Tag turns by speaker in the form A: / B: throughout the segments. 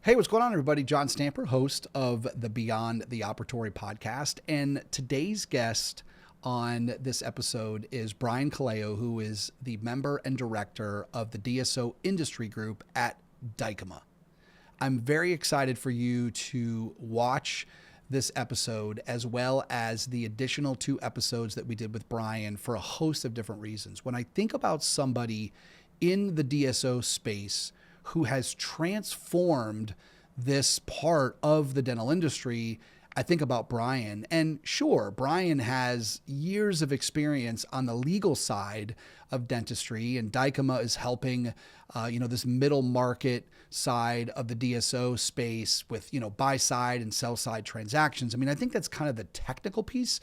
A: Hey, what's going on, everybody? John Stamper, host of the Beyond the Operatory podcast. And today's guest on this episode is Brian Colao, who is the member and director of the DSO Industry Group at Dykema. I'm very excited for you to watch this episode as well as the additional 2 episodes that we did with Brian for a host of different reasons. When I think about somebody in the DSO space who has transformed this part of the dental industry, I think about Brian. And sure, Brian has years of experience on the legal side of dentistry, and Dykema is helping, this middle market side of the DSO space with, buy side and sell side transactions. I mean, I think that's kind of the technical piece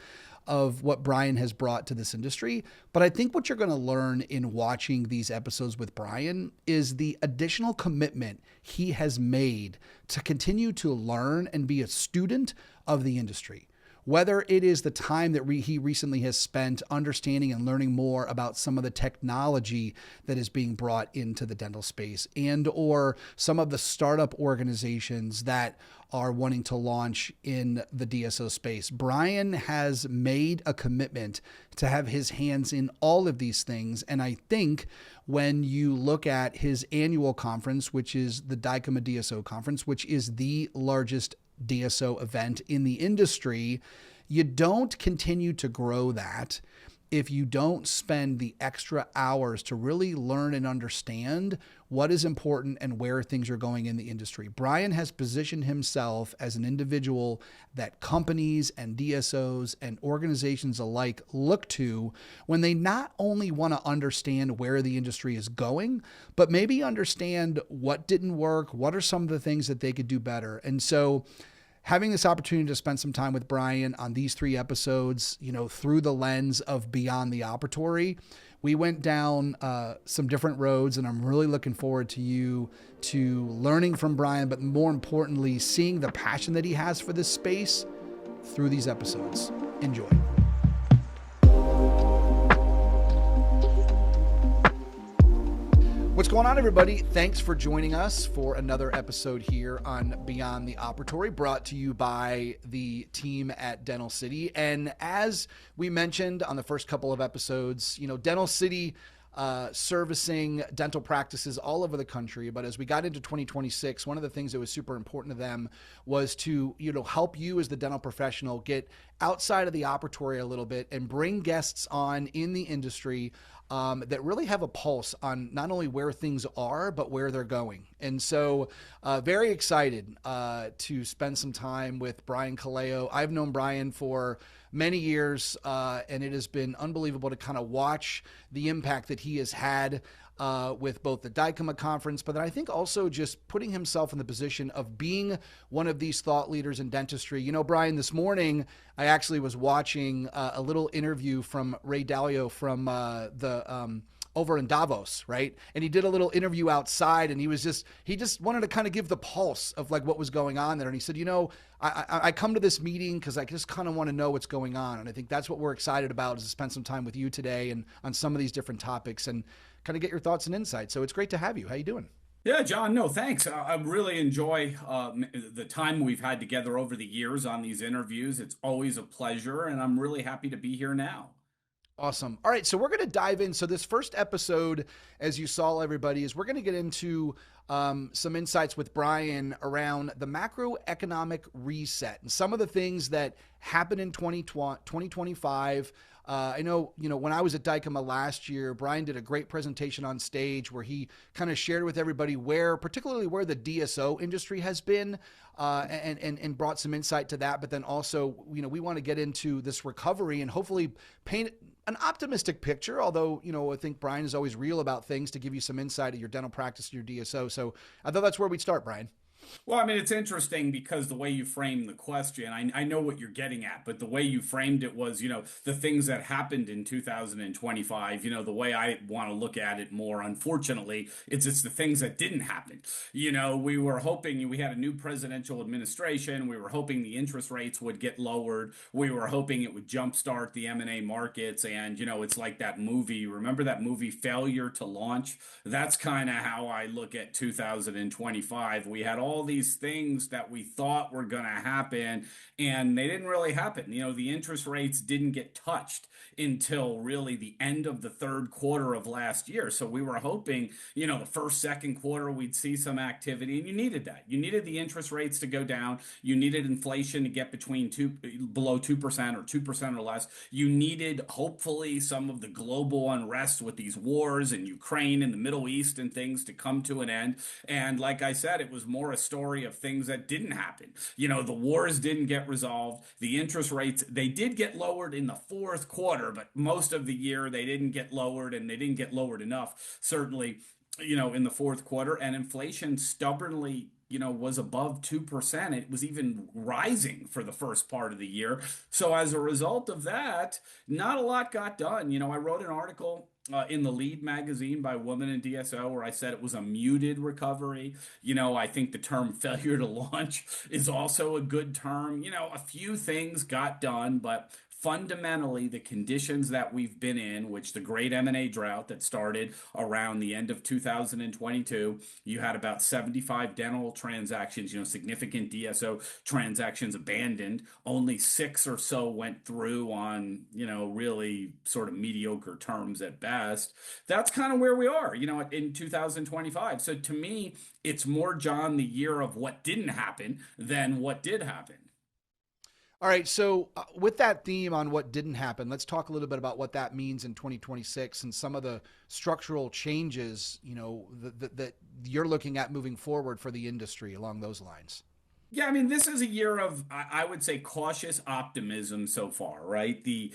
A: of what Brian has brought to this industry. But I think what you're going to learn in watching these episodes with Brian is the additional commitment he has made to continue to learn and be a student of the industry. Whether it is the time that he recently has spent understanding and learning more about some of the technology that is being brought into the dental space, and or some of the startup organizations that are wanting to launch in the DSO space. Brian has made a commitment to have his hands in all of these things. And I think when you look at his annual conference, which is the Dykema DSO conference, which is the largest DSO event in the industry, you don't continue to grow that if you don't spend the extra hours to really learn and understand what is important and where things are going in the industry. Brian has positioned himself as an individual that companies and DSOs and organizations alike look to when they not only want to understand where the industry is going, but maybe understand what didn't work, what are some of the things that they could do better. And so having this opportunity to spend some time with Brian on these 3 episodes, through the lens of Beyond the Operatory, we went down some different roads, and I'm really looking forward to learning from Brian, but more importantly, seeing the passion that he has for this space through these episodes. Enjoy. What's going on, everybody? Thanks for joining us for another episode here on Beyond the Operatory, brought to you by the team at Dental City. And as we mentioned on the first couple of episodes, Dental City servicing dental practices all over the country. But as we got into 2026, one of the things that was super important to them was to, help you as the dental professional get outside of the operatory a little bit and bring guests on in the industry that really have a pulse on not only where things are, but where they're going. And so very excited to spend some time with Brian Colao. I've known Brian for many years, and it has been unbelievable to kind of watch the impact that he has had with both the Dykema conference, but then I think also just putting himself in the position of being one of these thought leaders in dentistry. Brian, this morning, I actually was watching a little interview from Ray Dalio from over in Davos, right? And he did a little interview outside, and he just wanted to kind of give the pulse of like what was going on there. And he said, I come to this meeting because I just kind of want to know what's going on. And I think that's what we're excited about, is to spend some time with you today and on some of these different topics and kind of get your thoughts and insights. So it's great to have you. How you doing?
B: Yeah, John, no, thanks. I really enjoy the time we've had together over the years on these interviews. It's always a pleasure, and I'm really happy to be here now.
A: Awesome. All right, so we're going to dive in. So this first episode, as you saw, everybody, is we're going to get into some insights with Brian around the macroeconomic reset and some of the things that happened in 2025. I know, when I was at Dykema last year, Brian did a great presentation on stage where he kind of shared with everybody particularly where the DSO industry has been, and brought some insight to that. But then also, we want to get into this recovery and hopefully paint an optimistic picture, although, I think Brian is always real about things to give you some insight of your dental practice and your DSO. So I thought that's where we'd start, Brian.
B: Well, I mean, it's interesting because the way you framed the question, I know what you're getting at, but the way you framed it was, the things that happened in 2025, the way I want to look at it more, unfortunately, it's the things that didn't happen. We were hoping, we had a new presidential administration. We were hoping the interest rates would get lowered. We were hoping it would jumpstart the M&A markets. And, it's like that movie. Remember that movie, Failure to Launch? That's kind of how I look at 2025. We had all all these things that we thought were going to happen, and they didn't really happen. The interest rates didn't get touched until really the end of the third quarter of last year. So we were hoping, the first, second quarter, we'd see some activity, and you needed that. You needed the interest rates to go down. You needed inflation to get below 2% or 2% or less. You needed, hopefully, some of the global unrest with these wars in Ukraine and the Middle East and things to come to an end. And like I said, it was more a story of things that didn't happen. The wars didn't get resolved. The interest rates, they did get lowered in the fourth quarter, but most of the year they didn't get lowered, and they didn't get lowered enough, certainly, in the fourth quarter. And inflation stubbornly, was above 2%. It was even rising for the first part of the year. So as a result of that, not a lot got done. I wrote an article in the Lead magazine by Woman in DSO where I said it was a muted recovery. I think the term failure to launch is also a good term. A few things got done, but fundamentally, the conditions that we've been in, which the great M&A drought that started around the end of 2022, you had about 75 dental transactions, significant DSO transactions abandoned. Only 6 or so went through on, really sort of mediocre terms at best. That's kind of where we are, in 2025. So to me, it's more, John, the year of what didn't happen than what did happen.
A: All right. So, with that theme on what didn't happen, let's talk a little bit about what that means in 2026 and some of the structural changes, that you're looking at moving forward for the industry along those lines.
B: Yeah, I mean, this is a year of, I would say, cautious optimism so far, right? The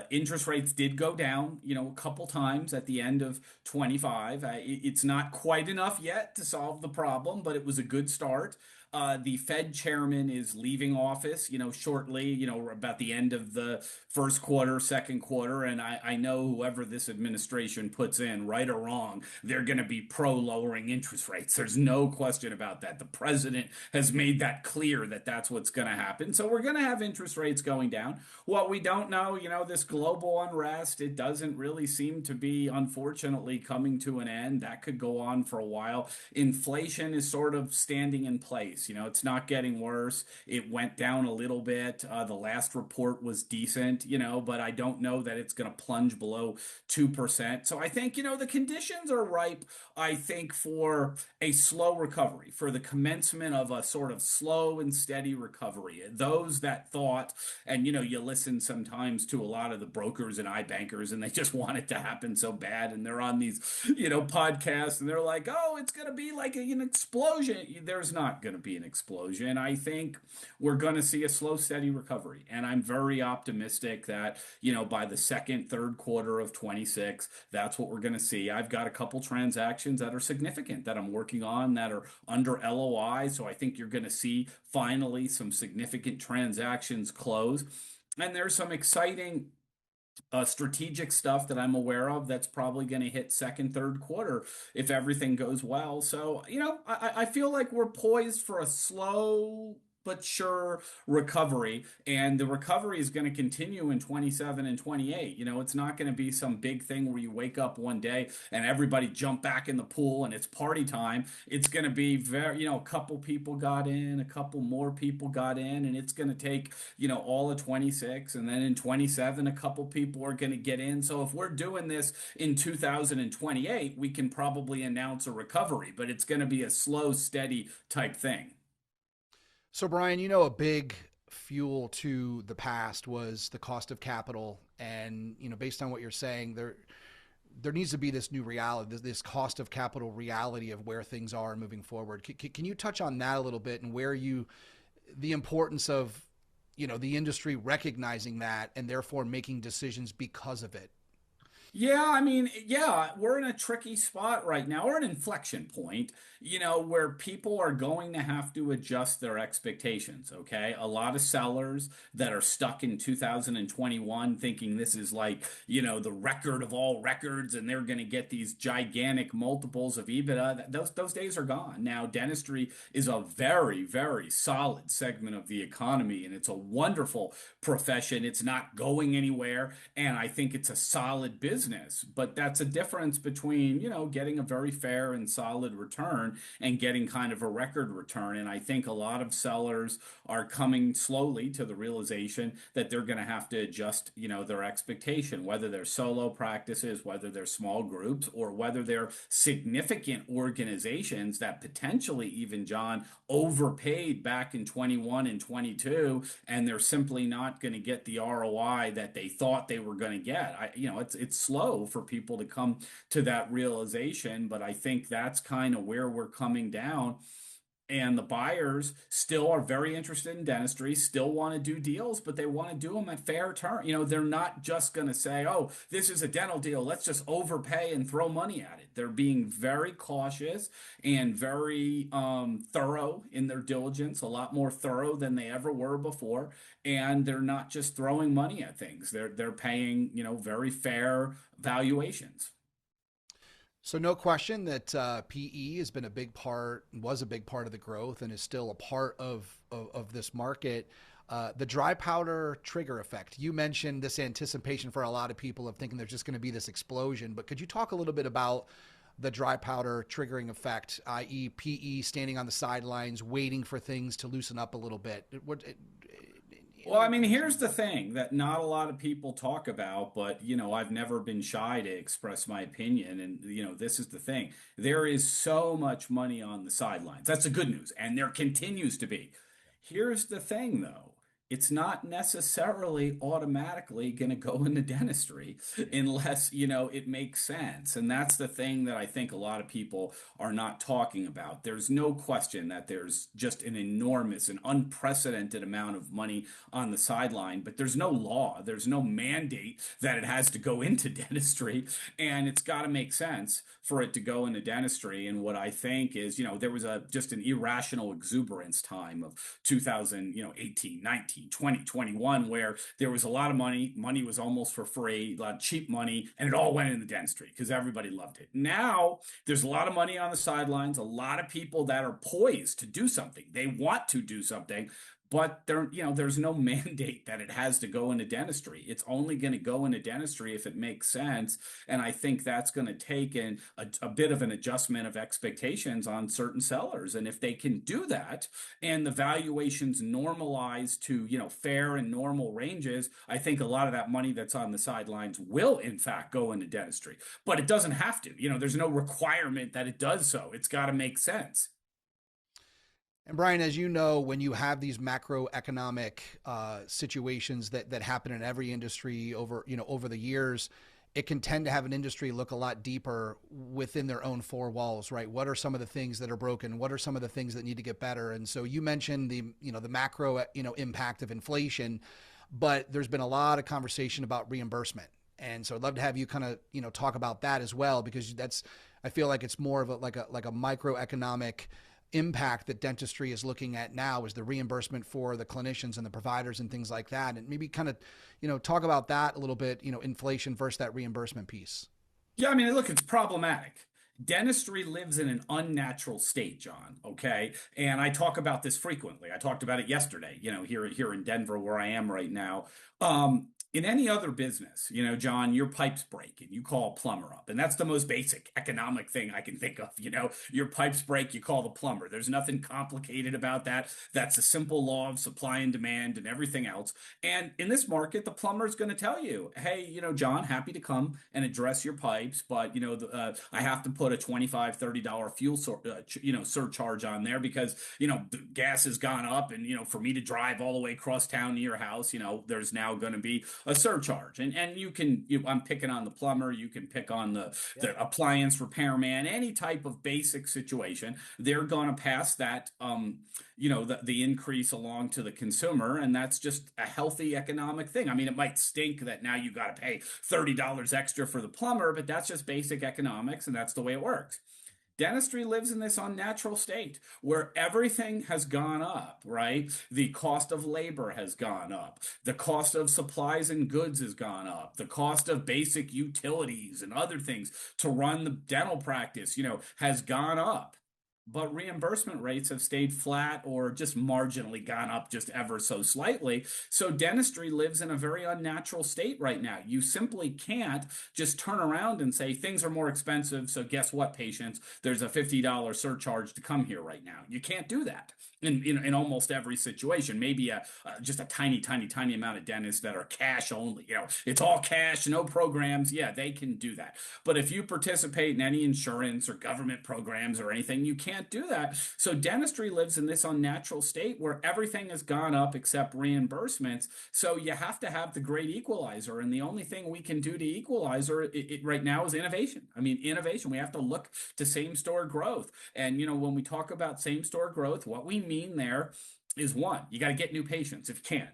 B: interest rates did go down, a couple times at the end of 25. It's not quite enough yet to solve the problem, but it was a good start. The Fed chairman is leaving office, shortly, about the end of the first quarter, second quarter. And I know whoever this administration puts in, right or wrong, they're going to be pro lowering interest rates. There's no question about that. The president has made that clear that that's what's going to happen. So we're going to have interest rates going down. What we don't know, this global unrest, it doesn't really seem to be, unfortunately, coming to an end. That could go on for a while. Inflation is sort of standing in place. It's not getting worse. It went down a little bit. The last report was decent, but I don't know that it's going to plunge below 2%. So I think, the conditions are ripe, I think, for a slow recovery, for the commencement of a sort of slow and steady recovery. Those that thought, and, you listen sometimes to a lot of the brokers and iBankers, and they just want it to happen so bad. And they're on these, podcasts, and they're like, oh, it's going to be like an explosion. There's not going to be an explosion. I think we're going to see a slow, steady recovery. And I'm very optimistic that, by the second, third quarter of 26, that's what we're going to see. I've got a couple transactions that are significant that I'm working on that are under LOI. So I think you're going to see finally some significant transactions close. And there's some exciting strategic stuff that I'm aware of that's probably going to hit second, third quarter if everything goes well. So, I feel like we're poised for a slow but sure recovery, and the recovery is going to continue in 27 and 28. It's not going to be some big thing where you wake up one day and everybody jump back in the pool and it's party time. It's going to be very, a couple people got in, a couple more people got in, and it's going to take, all of 26, and then in 27 a couple people are going to get in. So if we're doing this in 2028, we can probably announce a recovery, but it's going to be a slow, steady type thing.
A: So, Brian, a big fuel to the past was the cost of capital. And, based on what you're saying, there needs to be this new reality, this cost of capital reality of where things are moving forward. Can you touch on that a little bit, and the importance of, the industry recognizing that and therefore making decisions because of it?
B: Yeah, I mean, yeah, we're in a tricky spot right now. We're at an inflection point, where people are going to have to adjust their expectations, okay? A lot of sellers that are stuck in 2021 thinking this is like, the record of all records, and they're going to get these gigantic multiples of EBITDA. Those days are gone. Now, dentistry is a very, very solid segment of the economy, and it's a wonderful profession. It's not going anywhere, and I think it's a solid business. business. But that's a difference between, getting a very fair and solid return and getting kind of a record return. And I think a lot of sellers are coming slowly to the realization that they're going to have to adjust, their expectation, whether they're solo practices, whether they're small groups, or whether they're significant organizations that potentially even, John, overpaid back in 21 and 22, and they're simply not going to get the ROI that they thought they were going to get. It's slow for people to come to that realization, but I think that's kind of where we're coming down. And the buyers still are very interested in dentistry, still want to do deals, but they want to do them at fair term. They're not just going to say, oh, this is a dental deal, let's just overpay and throw money at it. They're being very cautious and very thorough in their diligence, a lot more thorough than they ever were before. And they're not just throwing money at things. They're paying, very fair valuations.
A: So no question that PE has been a big part, was a big part of the growth, and is still a part of this market. The dry powder trigger effect. You mentioned this anticipation for a lot of people of thinking there's just going to be this explosion, but could you talk a little bit about the dry powder triggering effect, i.e. PE standing on the sidelines, waiting for things to loosen up a little bit?
B: Well, I mean, here's the thing that not a lot of people talk about, but I've never been shy to express my opinion. And this is the thing. There is so much money on the sidelines. That's the good news. And there continues to be. Here's the thing, though. It's not necessarily automatically going to go into dentistry unless, it makes sense. And that's the thing that I think a lot of people are not talking about. There's no question that there's just an enormous and unprecedented amount of money on the sideline, but there's no law, there's no mandate that it has to go into dentistry, and it's got to make sense for it to go into dentistry. And what I think is, there was just an irrational exuberance time of 2018, 19, 20, 21, where there was a lot of money was almost for free, a lot of cheap money, and it all went in the dentistry because everybody loved it. Now there's a lot of money on the sidelines, a lot of people that are poised to do something, they want to do something, but there's no mandate that it has to go into dentistry. It's only going to go into dentistry if it makes sense. And I think that's going to take a bit of an adjustment of expectations on certain sellers. And if they can do that and the valuations normalize to, fair and normal ranges, I think a lot of that money that's on the sidelines will in fact go into dentistry. But it doesn't have to. There's no requirement that it does so. It's got to make sense.
A: And Brian, as you know, when you have these macroeconomic situations that happen in every industry over the years, it can tend to have an industry look a lot deeper within their own four walls, right? What are some of the things that are broken? What are some of the things that need to get better? And so you mentioned the macro impact of inflation, but there's been a lot of conversation about reimbursement. And so I'd love to have you kind of talk about that as well, because I feel like it's more of like a microeconomic impact that dentistry is looking at now, is the reimbursement for the clinicians and the providers and things like that. And maybe kind of, talk about that a little bit, inflation versus that reimbursement piece.
B: Yeah, I mean, look, it's problematic. Dentistry lives in an unnatural state, John. Okay. And I talk about this frequently. I talked about it yesterday, here in Denver, where I am right now. In any other business, John, your pipes break and you call a plumber up. And that's the most basic economic thing I can think of. Your pipes break, you call the plumber. There's nothing complicated about that. That's a simple law of supply and demand and everything else. And in this market, the plumber is going to tell you, hey, John, happy to come and address your pipes, but, I have to put a $25, $30 fuel, surcharge on there because, the gas has gone up, and, for me to drive all the way across town to your house, there's now going to be a surcharge. And you can, I'm picking on the plumber, you can pick on the appliance repairman, any type of basic situation. They're going to pass that, the increase along to the consumer. And that's just a healthy economic thing. I mean, it might stink that now you got to pay $30 extra for the plumber, but that's just basic economics, and that's the way it works. Dentistry lives in this unnatural state where everything has gone up, right? The cost of labor has gone up. The cost of supplies and goods has gone up. The cost of basic utilities and other things to run the dental practice, has gone up. but reimbursement rates have stayed flat or just marginally gone up just ever so slightly. So dentistry lives in a very unnatural state right now. You simply can't just turn around and say things are more expensive. So guess what, patients? There's a $50 surcharge to come here right now. You can't do that in almost every situation. Maybe just a tiny amount of dentists that are cash only. It's all cash, no programs. Yeah, they can do that. But if you participate in any insurance or government programs or anything, you can't do that. So dentistry lives in this unnatural state where everything has gone up except reimbursements. So you have to have the great equalizer. And the only thing we can do to equalizer it right now is innovation. I mean, innovation. We have to look to same store growth. And, when we talk about same store growth, what we mean there is one, you got to get new patients if you can.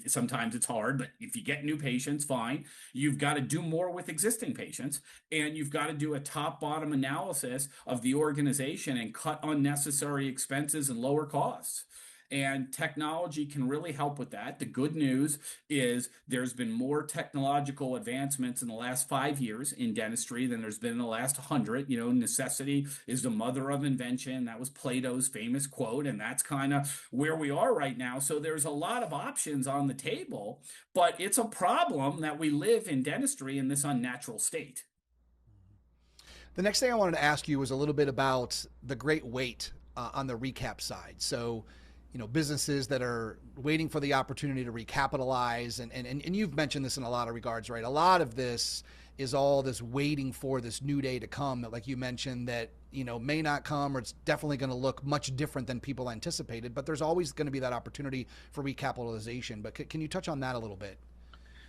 B: Sometimes it's hard, but if you get new patients, fine. You've got to do more with existing patients, and you've got to do a top-bottom analysis of the organization and cut unnecessary expenses and lower costs. And technology can really help with that. The good news is there's been more technological advancements in the last 5 years in dentistry than there's been in the last 100. Necessity is the mother of invention. That was Plato's famous quote, and that's kind of where we are right now. So there's a lot of options on the table, but it's a problem that we live in dentistry in this unnatural state.
A: The next thing I wanted to ask you was a little bit about the great wait on the recap side. So, businesses that are waiting for the opportunity to recapitalize. And you've mentioned this in a lot of regards, right? A lot of this is all this waiting for this new day to come that, like you mentioned, that, may not come, or it's definitely going to look much different than people anticipated, but there's always going to be that opportunity for recapitalization. But can you touch on that a little bit?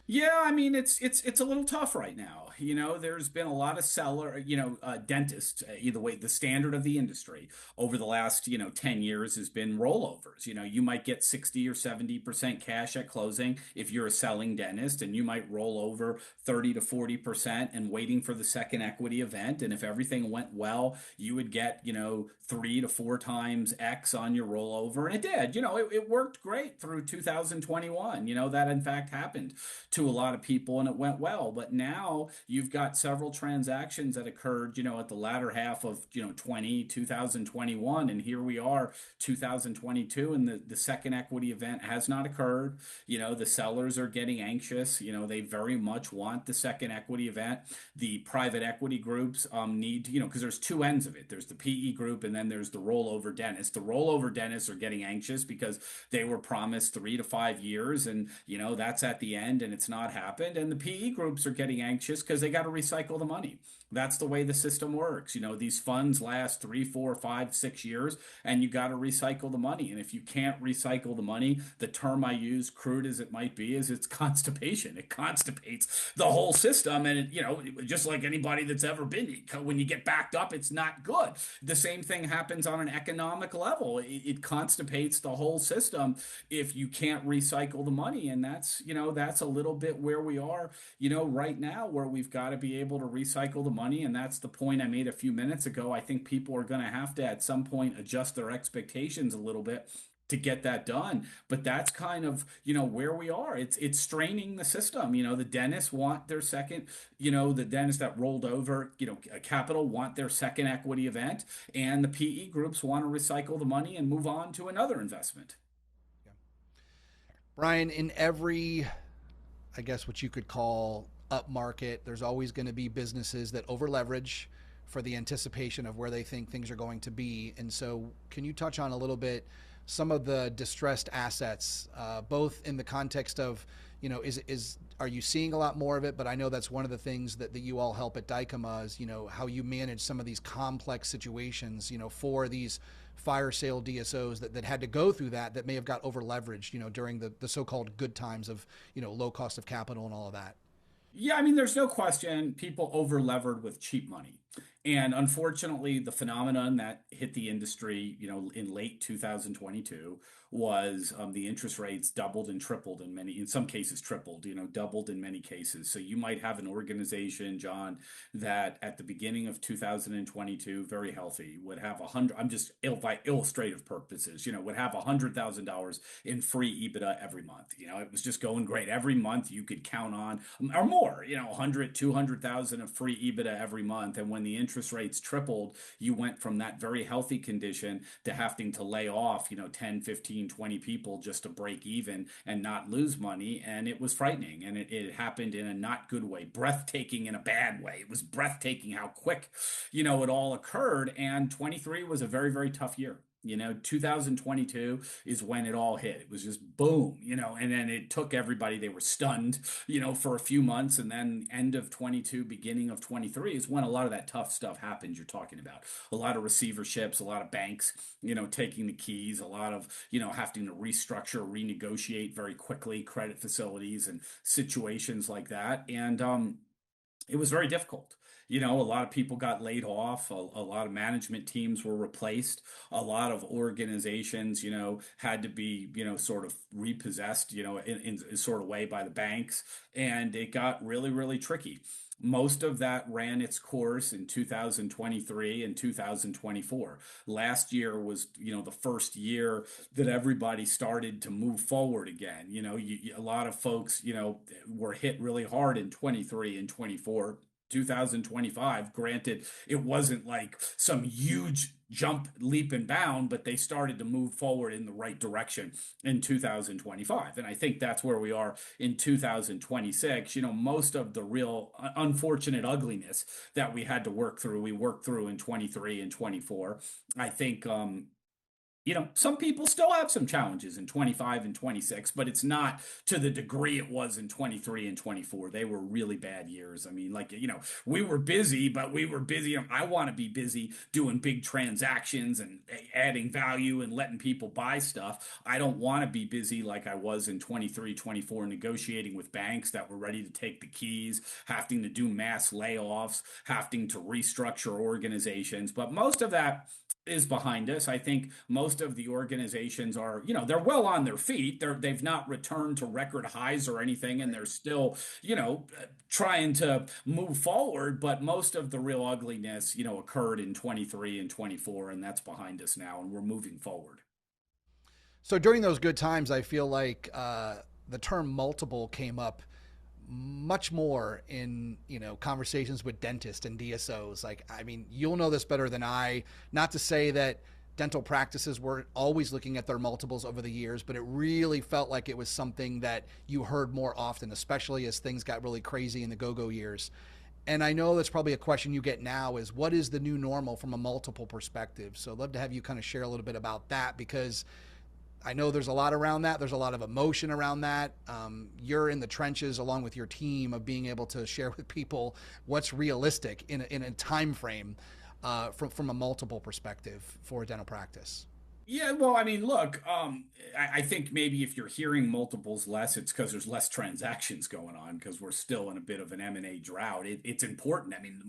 B: Yeah, I mean it's a little tough right now. There's been a lot of dentists. Either way, the standard of the industry over the last 10 years has been rollovers. You might get 60 or 70% cash at closing if you're a selling dentist, and you might roll over 30 to 40% and waiting for the second equity event. And if everything went well, you would get 3 to 4 times X on your rollover, and it did. It worked great through 2021. That in fact happened to a lot of people, and it went well. But now you've got several transactions that occurred, at the latter half of, 2021. And here we are, 2022, and the second equity event has not occurred. The sellers are getting anxious. They very much want the second equity event. The private equity groups need to, because there's two ends of it. There's the PE group, and then there's the rollover dentists. The rollover dentists are getting anxious because they were promised 3 to 5 years, and, that's at the end, and it's not happened. And the PE groups are getting anxious because they got to recycle the money. That's the way the system works. These funds last 3, 4, 5, 6 years, and you got to recycle the money. And if you can't recycle the money, the term I use, crude as it might be, is it's constipation. It constipates the whole system. And just like anybody that's ever been, when you get backed up, it's not good. The same thing happens on an economic level. It constipates the whole system if you can't recycle the money. And that's a little bit where we are, right now, where we've got to be able to recycle the money. And that's the point I made a few minutes ago. I think people are going to have to, at some point, adjust their expectations a little bit to get that done. But that's kind of, where we are. It's straining the system. The dentists want their second, the dentists that rolled over, capital want their second equity event, and the PE groups want to recycle the money and move on to another investment.
A: Brian, in every, I guess what you could call up market, there's always going to be businesses that over leverage for the anticipation of where they think things are going to be. And so can you touch on a little bit some of the distressed assets, both in the context of, are you seeing a lot more of it? But I know that's one of the things that you all help at Dykema is, how you manage some of these complex situations, for these fire sale DSOs that had to go through that may have got over leveraged, during the so-called good times of, low cost of capital and all of that.
B: Yeah, I mean, there's no question people over levered with cheap money. And unfortunately, the phenomenon that hit the industry, in late 2022 was the interest rates doubled and tripled in some cases tripled, doubled in many cases. So you might have an organization, John, that at the beginning of 2022, very healthy, would have 100, I'm just by illustrative purposes, would have $100,000 in free EBITDA every month. It was just going great. Every month you could count on, or more, 100, 200,000 of free EBITDA every month. And when the interest interest rates tripled, you went from that very healthy condition to having to lay off, 10, 15, 20 people just to break even and not lose money. And it was frightening. And it happened in a not good way, breathtaking in a bad way. It was breathtaking how quick, it all occurred. And 23 was a very, very tough year. 2022 is when it all hit. It was just boom, and then it took everybody, they were stunned, for a few months. And then end of 22, beginning of 23 is when a lot of that tough stuff happens you're talking about. A lot of receiverships, a lot of banks, taking the keys, a lot of, having to restructure, renegotiate very quickly credit facilities and situations like that. And it was very difficult. A lot of people got laid off. A lot of management teams were replaced. A lot of organizations, had to be, sort of repossessed, in a sort of way by the banks. And it got really, really tricky. Most of that ran its course in 2023 and 2024. Last year was, the first year that everybody started to move forward again. A lot of folks, were hit really hard in 23 and 24. 2025, granted, it wasn't like some huge jump, leap, and bound, but they started to move forward in the right direction in 2025. And I think that's where we are in 2026. Most of the real unfortunate ugliness that we had to work through, we worked through in 23 and 24. I think, some people still have some challenges in 25 and 26, but it's not to the degree it was in 23 and 24. They were really bad years. I mean, like, we were busy, but we were busy. I want to be busy doing big transactions and adding value and letting people buy stuff. I don't want to be busy like I was in 23, 24, negotiating with banks that were ready to take the keys, having to do mass layoffs, having to restructure organizations. But most of that is behind us. I think most of the organizations are, they're well on their feet. They've not returned to record highs or anything, and they're still, trying to move forward. But most of the real ugliness, occurred in 23 and 24, and that's behind us now, and we're moving forward.
A: So during those good times, I feel like the term multiple came up much more in conversations with dentists and DSOs. Like, I mean, you'll know this better than I. Not to say that dental practices were always looking at their multiples over the years, but it really felt like it was something that you heard more often, especially as things got really crazy in the go-go years. And I know that's probably a question you get now is what is the new normal from a multiple perspective? So I'd love to have you kind of share a little bit about that, because I know there's a lot around that. There's a lot of emotion around that. You're in the trenches along with your team of being able to share with people what's realistic in a time frame from a multiple perspective for a dental practice.
B: Yeah, well, I mean, look, I think maybe if you're hearing multiples less, it's because there's less transactions going on because we're still in a bit of an M&A drought. It's important. I mean,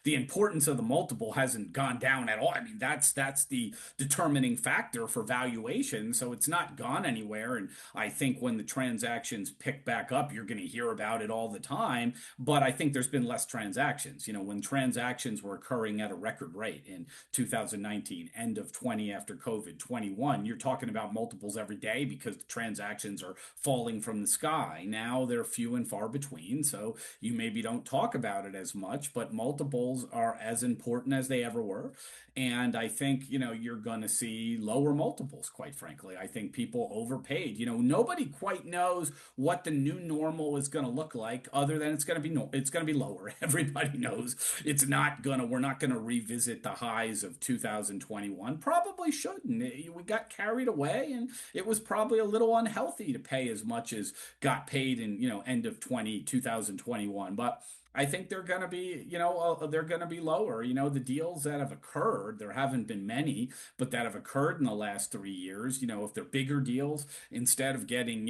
B: the importance of the multiple hasn't gone down at all. I mean, that's the determining factor for valuation. So it's not gone anywhere. And I think when the transactions pick back up, you're going to hear about it all the time. But I think there's been less transactions. When transactions were occurring at a record rate in 2019, end of 20 after COVID, 21, you're talking about multiples every day because the transactions are falling from the sky. Now they're few and far between, so you maybe don't talk about it as much, but multiples are as important as they ever were. And I think, you're going to see lower multiples, quite frankly. I think people overpaid. Nobody quite knows what the new normal is going to look like other than it's going to be it's going to be lower. Everybody knows we're not going to revisit the highs of 2021. Probably shouldn't. We got carried away, and it was probably a little unhealthy to pay as much as got paid in, end of 2021. But I think they're going to be, they're going to be lower. The deals that have occurred, there haven't been many, but that have occurred in the last 3 years, if they're bigger deals, instead of getting,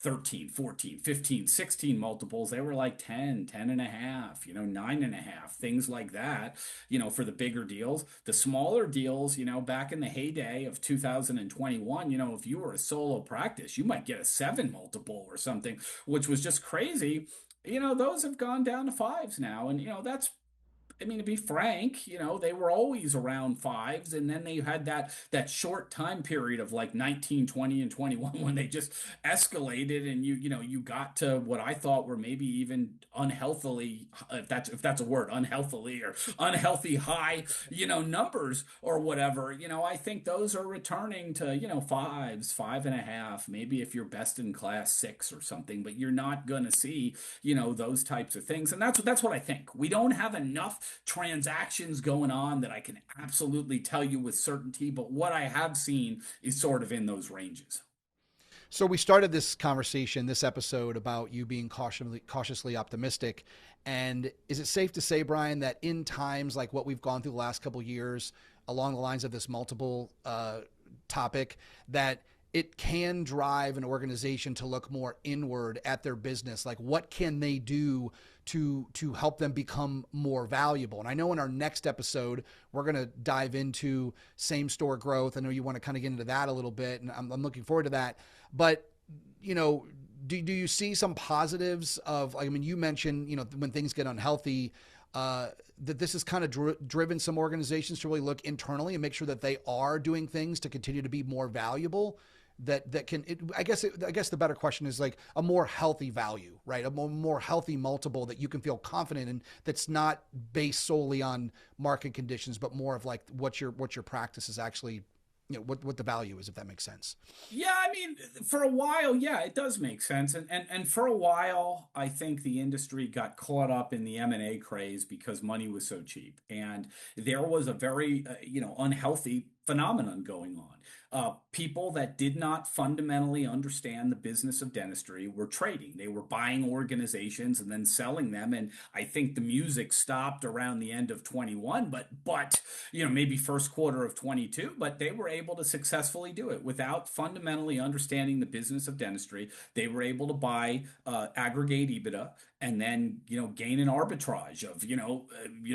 B: 13, 14, 15, 16 multiples, they were like 10, 10 and a half, 9 and a half, things like that, for the bigger deals. The smaller deals, back in the heyday of 2021, if you were a solo practice, you might get a 7 multiple or something, which was just crazy. Those have gone down to 5s now. And, I mean, to be frank, they were always around fives, and then they had that short time period of like 19, 20, and 21 when they just escalated, and you got to what I thought were maybe even unhealthily, if that's a word, unhealthily or unhealthy high, numbers or whatever. I think those are returning to, fives, five and a half, maybe if you're best in class, six or something, but you're not going to see, those types of things. And that's what I think. We don't have enough transactions going on that I can absolutely tell you with certainty, but what I have seen is sort of in those ranges.
A: So we started this conversation, this episode, about you being cautiously optimistic. And is it safe to say, Brian, that in times like what we've gone through the last couple of years, along the lines of this multiple topic, that it can drive an organization to look more inward at their business? Like, what can they do to help them become more valuable? And I know in our next episode, we're going to dive into same store growth. I know you want to kind of get into that a little bit, and I'm looking forward to that. But, do you see some positives of, I mean, you mentioned, when things get unhealthy, that this has kind of driven some organizations to really look internally and make sure that they are doing things to continue to be more valuable. I guess the better question is like a more healthy value, right? A more healthy multiple that you can feel confident in, that's not based solely on market conditions, but more of like what your practice is actually, what the value is, if that makes sense.
B: Yeah, I mean, for a while, yeah, it does make sense. And for a while, I think the industry got caught up in the M&A craze because money was so cheap. And there was a very, unhealthy phenomenon going on. People that did not fundamentally understand the business of dentistry were trading. They were buying organizations and then selling them. And I think the music stopped around the end of 21, but maybe first quarter of 22. But they were able to successfully do it without fundamentally understanding the business of dentistry. They were able to buy aggregate EBITDA and then gain an arbitrage of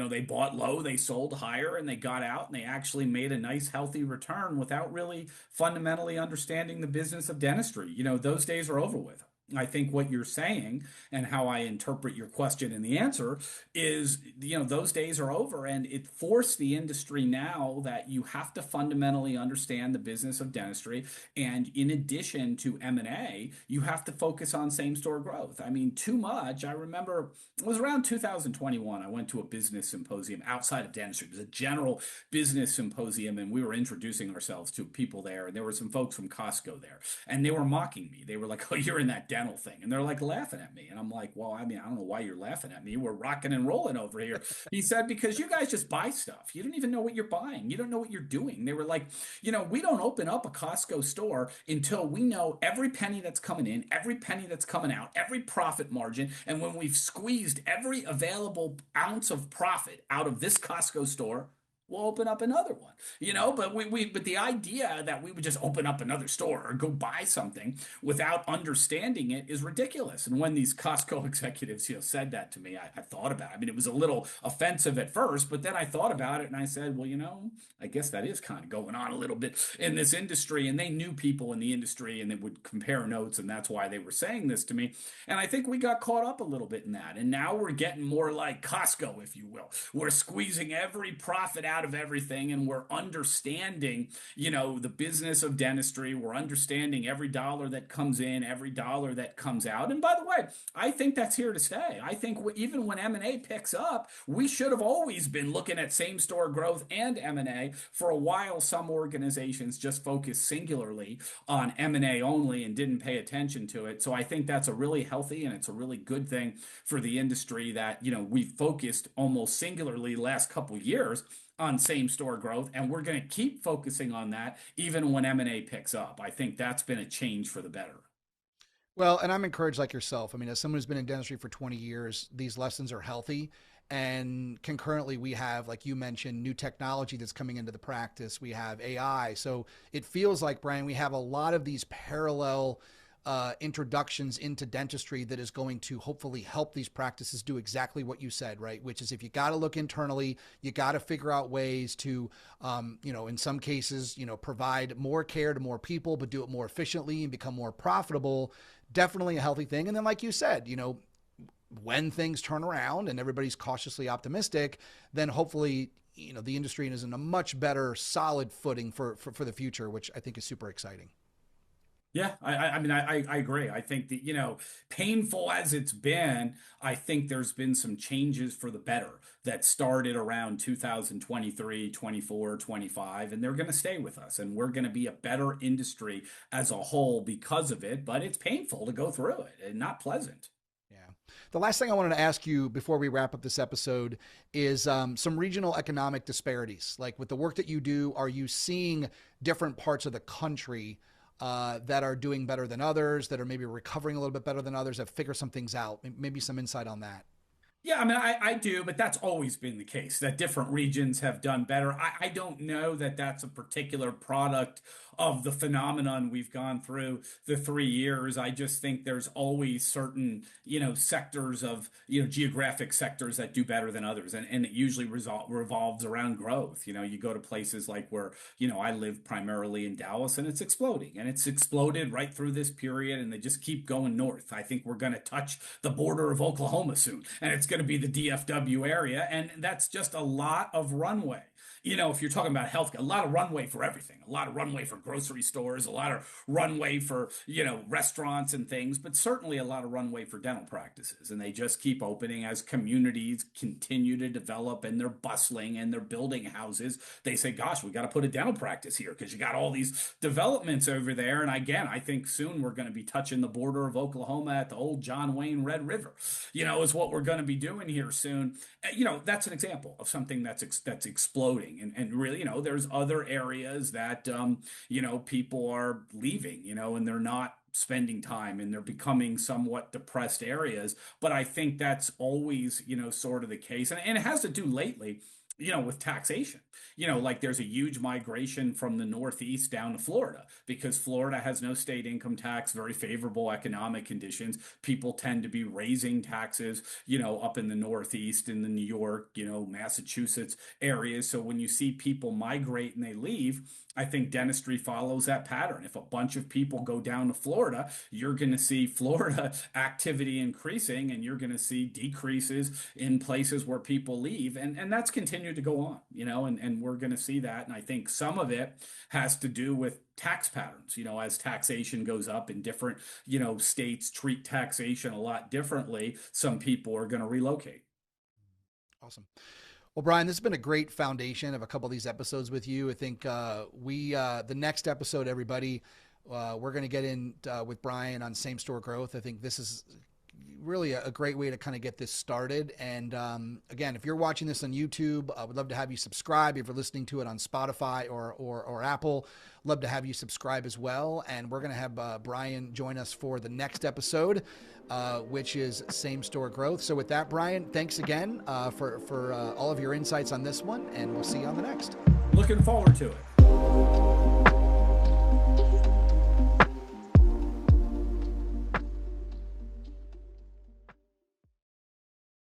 B: they bought low, they sold higher, and they got out and they actually made a nice healthy return without really fundamentally understanding the business of dentistry. Those days are over with. I think what you're saying and how I interpret your question and the answer is, those days are over, and it forced the industry now that you have to fundamentally understand the business of dentistry. And in addition to M&A, you have to focus on same store growth. I mean, too much. I remember it was around 2021. I went to a business symposium outside of dentistry. It was a general business symposium, and we were introducing ourselves to people there. And there were some folks from Costco there, and they were mocking me. They were like, "Oh, you're in that dental thing," and they're like laughing at me, and I'm like, well, I mean, I don't know why you're laughing at me. We're rocking and rolling over here. He said, because you guys just buy stuff. You don't even know what you're buying. You don't know what you're doing. They were like, we don't open up a Costco store until we know every penny that's coming in, every penny that's coming out, every profit margin, and when we've squeezed every available ounce of profit out of this Costco store, we'll open up another one, but the idea that we would just open up another store or go buy something without understanding it is ridiculous. And when these Costco executives, said that to me, I thought about it. I mean, it was a little offensive at first, but then I thought about it and I said, well, I guess that is kind of going on a little bit in this industry. And they knew people in the industry and they would compare notes. And that's why they were saying this to me. And I think we got caught up a little bit in that. And now we're getting more like Costco, if you will. We're squeezing every profit out of everything, and we're understanding the business of dentistry. We're understanding every dollar that comes in, every dollar that comes out. And by the way, I think that's here to stay. I think even when M&A picks up, we should have always been looking at same store growth and M&A. For a while, some organizations just focused singularly on M&A only and didn't pay attention to it. So I think that's a really healthy and it's a really good thing for the industry that we focused almost singularly last couple of years on same store growth, and we're going to keep focusing on that even when M&A picks up. I think that's been a change for the better.
A: Well, and I'm encouraged like yourself. I mean, as someone who's been in dentistry for 20 years, these lessons are healthy. And concurrently, we have, like you mentioned, new technology that's coming into the practice. We have AI. So it feels like, Brian, we have a lot of these parallel introductions into dentistry that is going to hopefully help these practices do exactly what you said, right? Which is, if you got to look internally, you got to figure out ways to, in some cases, provide more care to more people, but do it more efficiently and become more profitable. Definitely a healthy thing. And then, like you said, when things turn around and everybody's cautiously optimistic, then hopefully, the industry is in a much better solid footing for the future, which I think is super exciting.
B: Yeah, I mean, I agree. I think that, painful as it's been, I think there's been some changes for the better that started around 2023, 24, 25, and they're going to stay with us. And we're going to be a better industry as a whole because of it. But it's painful to go through it and not pleasant.
A: Yeah. The last thing I wanted to ask you before we wrap up this episode is some regional economic disparities. Like with the work that you do, are you seeing different parts of the country that are doing better than others, that are maybe recovering a little bit better than others, have figured some things out? Maybe some insight on that.
B: Yeah, I mean, I do, but that's always been the case that different regions have done better. I don't know that that's a particular product of the phenomenon we've gone through the 3 years. I just think there's always certain, sectors of, geographic sectors that do better than others. And it usually revolves around growth. You go to places like where, I live primarily in Dallas and it's exploding and it's exploded right through this period and they just keep going north. I think we're going to touch the border of Oklahoma soon and it's going to be the DFW area. And that's just a lot of runway. If you're talking about health, a lot of runway for everything, a lot of runway for grocery stores, a lot of runway for, restaurants and things, but certainly a lot of runway for dental practices. And they just keep opening as communities continue to develop and they're bustling and they're building houses. They say, gosh, we got to put a dental practice here because you got all these developments over there. And again, I think soon we're going to be touching the border of Oklahoma at the old John Wayne Red River, is what we're going to be doing here soon. That's an example of something that's exploding. And really, there's other areas that, people are leaving, and they're not spending time and they're becoming somewhat depressed areas. But I think that's always, sort of the case. And it has to do lately, with taxation. Like there's a huge migration from the Northeast down to Florida because Florida has no state income tax, very favorable economic conditions. People tend to be raising taxes, up in the Northeast, in the New York, Massachusetts areas. So when you see people migrate and they leave, I think dentistry follows that pattern. If a bunch of people go down to Florida, you're going to see Florida activity increasing and you're going to see decreases in places where people leave. And that's continued to go on, and we're going to see that. And I think some of it has to do with tax patterns, as taxation goes up in different, states treat taxation a lot differently. Some people are going to relocate.
A: Awesome. Well, Brian, this has been a great foundation of a couple of these episodes with you. I think the next episode, everybody, we're going to get in with Brian on same store growth. I think this is really a great way to kind of get this started. And again, if you're watching this on YouTube, I would love to have you subscribe. If you're listening to it on Spotify or Apple, love to have you subscribe as well. And we're going to have Brian join us for the next episode, which is same store growth. So with that, Brian, thanks again for all of your insights on this one, and we'll see you on the next.
B: Looking forward to it.